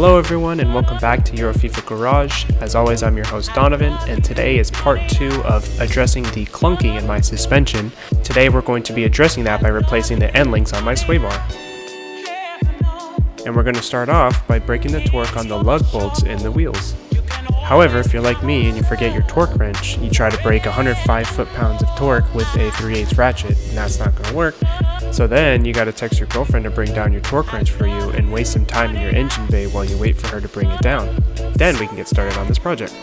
Hello everyone and welcome back to Eurofifa Garage. As always, I'm your host Donovan, and today is part 2 of addressing the clunking in my suspension. Today we're going to be addressing that by replacing the end links on my sway bar. And we're going to start off by breaking the torque on the lug bolts in the wheels. However, if you're like me and you forget your torque wrench, you try to break 105 foot-pounds of torque with a 3/8 ratchet, and that's not going to work. So then you got to text your girlfriend to bring down your torque wrench for you and waste some time in your engine bay while you wait for her to bring it down. Then we can get started on this project.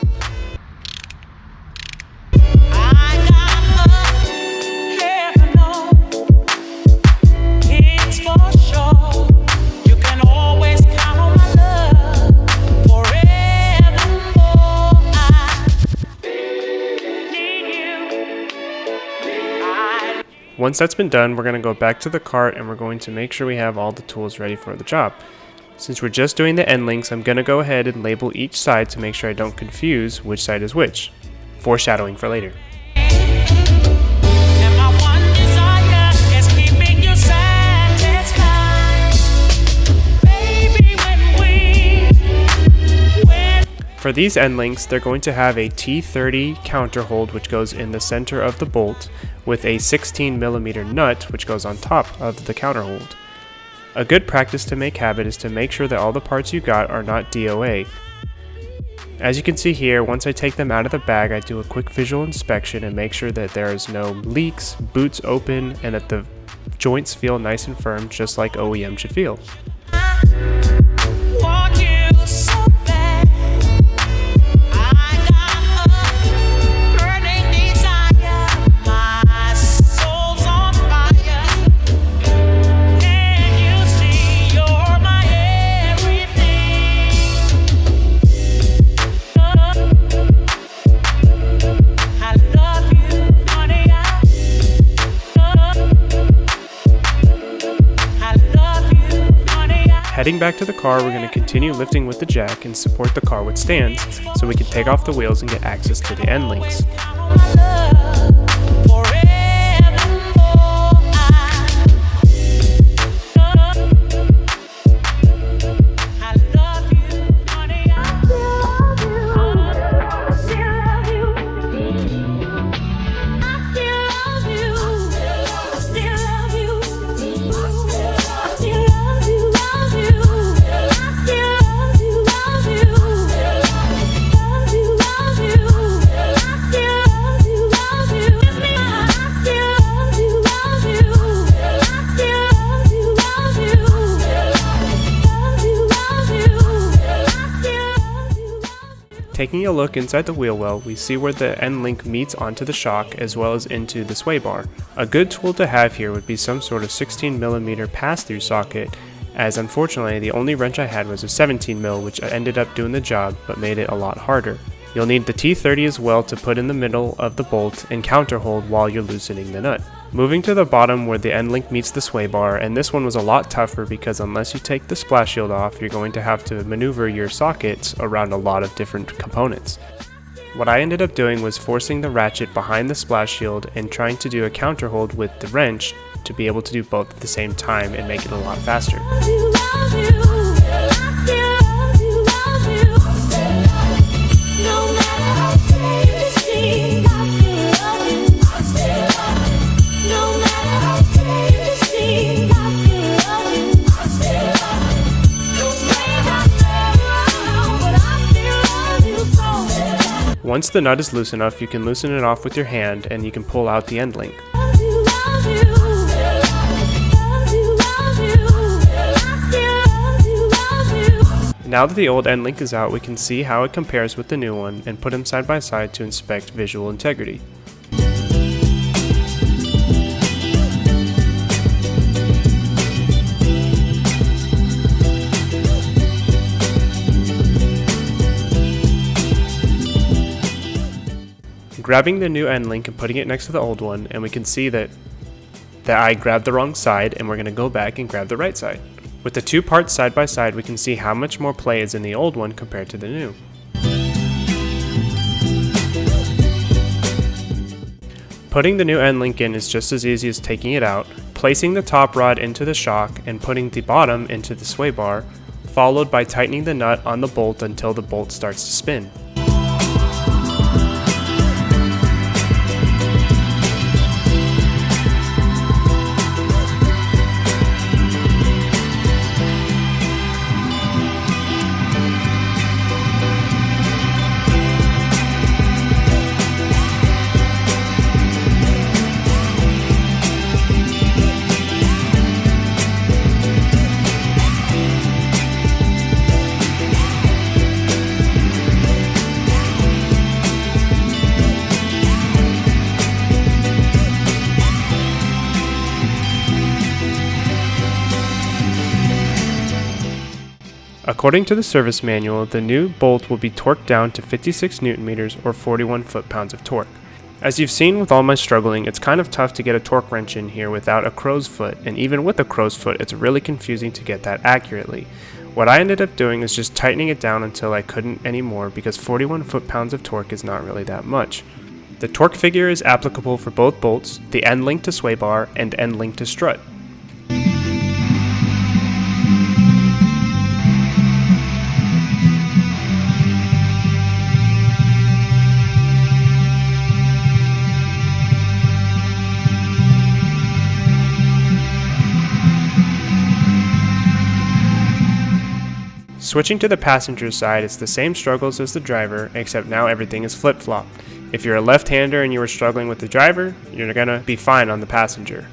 Once that's been done, we're going to go back to the cart and we're going to make sure we have all the tools ready for the job. Since we're just doing the end links, I'm going to go ahead and label each side to make sure I don't confuse which side is which. Foreshadowing for later. For these end links, they're going to have a T30 counterhold which goes in the center of the bolt with a 16mm nut which goes on top of the counterhold. A good practice to make habit is to make sure that all the parts you got are not DOA. As you can see here, once I take them out of the bag, I do a quick visual inspection and make sure that there is no leaks, boots open, and that the joints feel nice and firm just like OEM should feel. Heading back to the car, we're going to continue lifting with the jack and support the car with stands so we can take off the wheels and get access to the end links. Taking a look inside the wheel well, we see where the end link meets onto the shock as well as into the sway bar. A good tool to have here would be some sort of 16mm pass-through socket, as unfortunately the only wrench I had was a 17mm, which ended up doing the job but made it a lot harder. You'll need the T30 as well to put in the middle of the bolt and counterhold while you're loosening the nut. Moving to the bottom where the end link meets the sway bar, and this one was a lot tougher because unless you take the splash shield off, you're going to have to maneuver your sockets around a lot of different components. What I ended up doing was forcing the ratchet behind the splash shield and trying to do a counterhold with the wrench to be able to do both at the same time and make it a lot faster. Once the nut is loose enough, you can loosen it off with your hand and you can pull out the end link. Now that the old end link is out, we can see how it compares with the new one and put them side by side to inspect visual integrity. Grabbing the new end link and putting it next to the old one, and we can see that I grabbed the wrong side, and we're going to go back and grab the right side. With the two parts side by side, we can see how much more play is in the old one compared to the new. Putting the new end link in is just as easy as taking it out, placing the top rod into the shock, and putting the bottom into the sway bar, followed by tightening the nut on the bolt until the bolt starts to spin. According to the service manual, the new bolt will be torqued down to 56 Newton meters or 41 foot-pounds of torque. As you've seen with all my struggling, it's kind of tough to get a torque wrench in here without a crow's foot, and even with a crow's foot, it's really confusing to get that accurately. What I ended up doing is just tightening it down until I couldn't anymore, because 41 foot-pounds of torque is not really that much. The torque figure is applicable for both bolts, the end link to sway bar, and end link to strut. Switching to the passenger side, it's the same struggles as the driver, except now everything is flip-flopped. If you're a left-hander and you were struggling with the driver, you're gonna be fine on the passenger.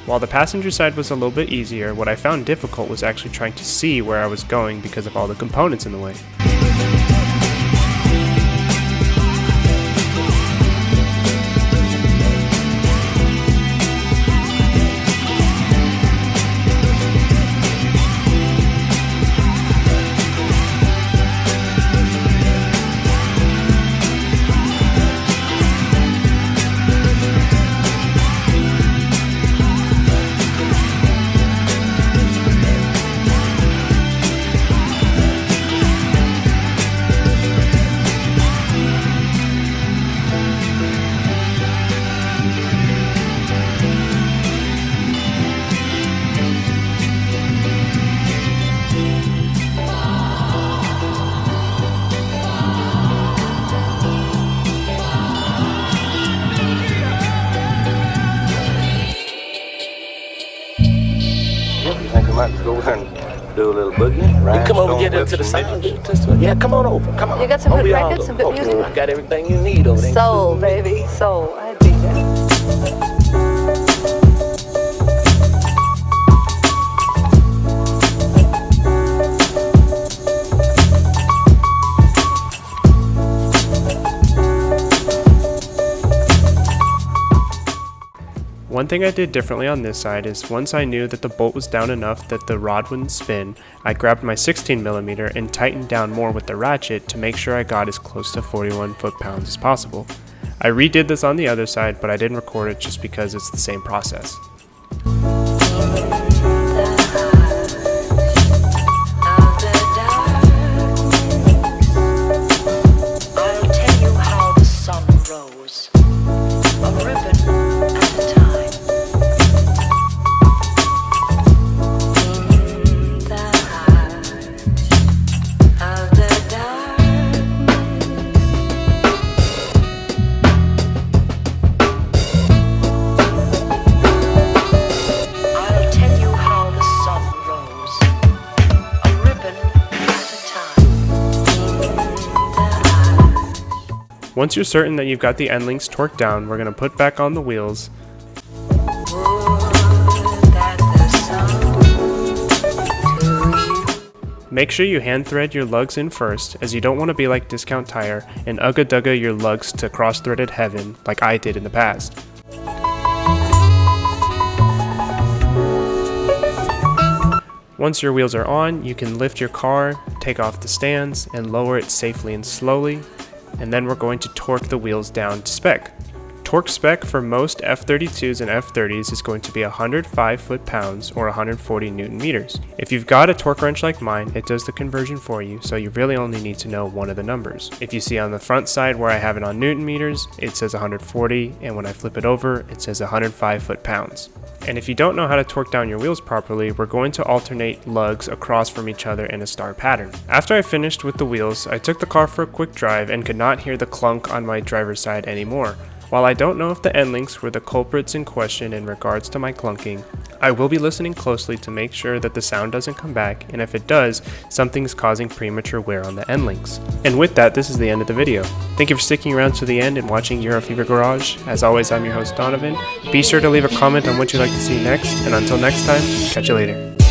While the passenger side was a little bit easier, what I found difficult was actually trying to see where I was going because of all the components in the way. Go and do a little boogie. Come over, get into the side. Yeah, come on over. Come on. You got some good records, some good music? Got everything you need over there. Soul, baby, soul. I dig that. One thing I did differently on this side is once I knew that the bolt was down enough that the rod wouldn't spin, I grabbed my 16mm and tightened down more with the ratchet to make sure I got as close to 41 foot-pounds as possible. I redid this on the other side, but I didn't record it just because it's the same process. Once you're certain that you've got the end links torqued down, we're going to put back on the wheels. Make sure you hand thread your lugs in first, as you don't want to be like Discount Tire and ugga dugga your lugs to cross-threaded heaven like I did in the past. Once your wheels are on, you can lift your car, take off the stands, and lower it safely and slowly, and then we're going to torque the wheels down to spec. Torque spec for most F32s and F30s is going to be 105 foot-pounds or 140 Newton meters. If you've got a torque wrench like mine, it does the conversion for you, so you really only need to know one of the numbers. If you see on the front side where I have it on Newton meters, it says 140, and when I flip it over, it says 105 foot-pounds. And if you don't know how to torque down your wheels properly, we're going to alternate lugs across from each other in a star pattern. After I finished with the wheels, I took the car for a quick drive and could not hear the clunk on my driver's side anymore. While I don't know if the end links were the culprits in question in regards to my clunking, I will be listening closely to make sure that the sound doesn't come back, and if it does, something's causing premature wear on the end links. And with that, this is the end of the video. Thank you for sticking around to the end and watching Eurofever Garage. As always, I'm your host Donovan. Be sure to leave a comment on what you'd like to see next, and until next time, catch you later.